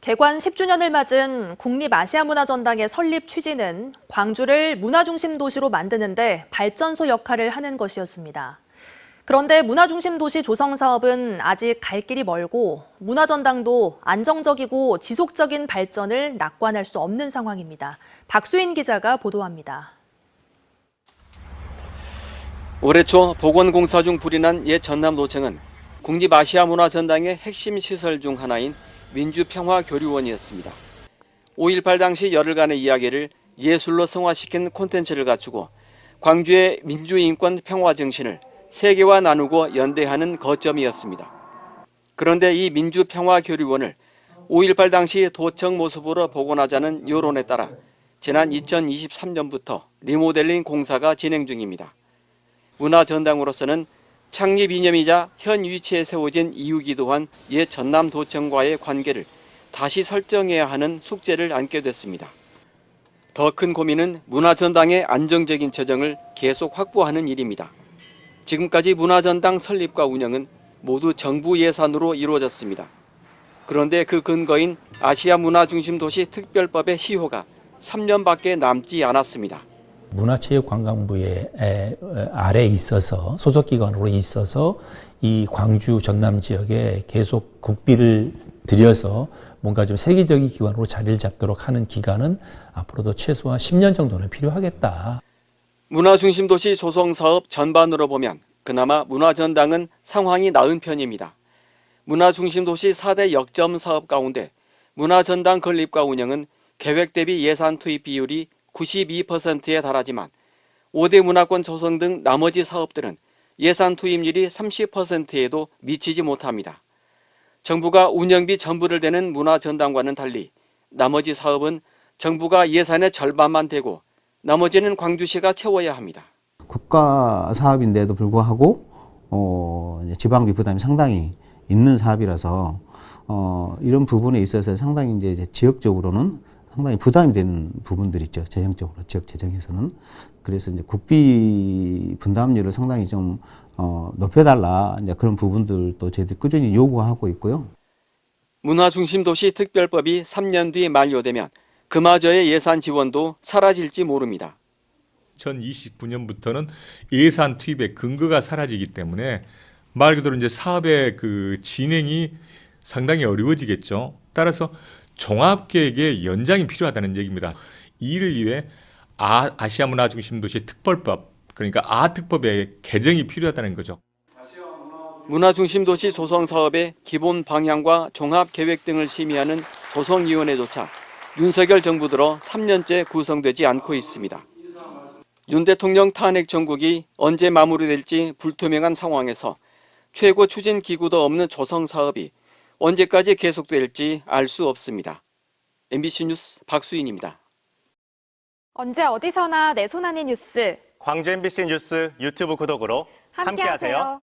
개관 10주년을 맞은 국립아시아문화전당의 설립 취지는 광주를 문화중심 도시로 만드는 데 발전소 역할을 하는 것이었습니다. 그런데 문화중심 도시 조성 사업은 아직 갈 길이 멀고 문화전당도 안정적이고 지속적인 발전을 낙관할 수 없는 상황입니다. 박수인 기자가 보도합니다. 올해 초 복원공사 중 불이 난 옛 전남도청은 국립아시아문화전당의 핵심 시설 중 하나인 민주평화교류원이었습니다. 5.18 당시 열흘간의 이야기를 예술로 승화시킨 콘텐츠를 갖추고 광주의 민주인권 평화 정신을 세계와 나누고 연대하는 거점이었습니다. 그런데 이 민주평화교류원을 5.18 당시 도청 모습으로 복원하자는 여론에 따라 지난 2023년부터 리모델링 공사가 진행 중입니다. 문화전당으로서는 창립 이념이자 현 위치에 세워진 이유기도 한 옛 전남도청과의 관계를 다시 설정해야 하는 숙제를 안게 됐습니다. 더 큰 고민은 문화전당의 안정적인 재정을 계속 확보하는 일입니다. 지금까지 문화전당 설립과 운영은 모두 정부 예산으로 이루어졌습니다. 그런데 그 근거인 아시아문화중심도시 특별법의 시효가 3년밖에 남지 않았습니다. 문화체육관광부의 아래에 있어서 소속기관으로 있어서 이 광주 전남 지역에 계속 국비를 들여서 뭔가 좀 세계적인 기관으로 자리를 잡도록 하는 기간은 앞으로도 최소한 10년 정도는 필요하겠다. 문화중심도시 조성사업 전반으로 보면 그나마 문화전당은 상황이 나은 편입니다. 문화중심도시 4대 역점 사업 가운데 문화전당 건립과 운영은 계획 대비 예산 투입 비율이 92%에 달하지만 5대 문화권 조성 등 나머지 사업들은 예산 투입률이 30%에도 미치지 못합니다. 정부가 운영비 전부를 대는 문화전당과는 달리 나머지 사업은 정부가 예산의 절반만 대고 나머지는 광주시가 채워야 합니다. 국가 사업인데도 불구하고 지방비 부담이 상당히 있는 사업이라서 이런 부분에 있어서 상당히 이제 지역적으로는 상당히 부담이 되는 부분들이 있죠. 재정적으로, 지역 재정에서는. 그래서 이제 국비 분담률을 상당히 좀 높여달라, 이제 그런 부분들도 저희들이 꾸준히 요구하고 있고요. 문화중심도시 특별법이 3년 뒤 만료되면 그마저의 예산 지원도 사라질지 모릅니다. 2029년부터는 예산 투입의 근거가 사라지기 때문에 말 그대로 이제 사업의 그 진행이 상당히 어려워지겠죠. 따라서 종합계획의 연장이 필요하다는 얘기입니다. 이를 위해 아시아문화중심도시 특별법, 그러니까 아특법의 개정이 필요하다는 거죠. 문화중심도시 조성사업의 기본 방향과 종합계획 등을 심의하는 조성위원회조차 윤석열 정부 들어 3년째 구성되지 않고 있습니다. 윤 대통령 탄핵 정국이 언제 마무리될지 불투명한 상황에서 최고 추진 기구도 없는 조성사업이 언제까지 계속될지 알 수 없습니다. MBC 뉴스 박수인입니다. 언제 어디서나 내 손 안의 뉴스. 광주 MBC 뉴스 유튜브 구독으로 함께하세요.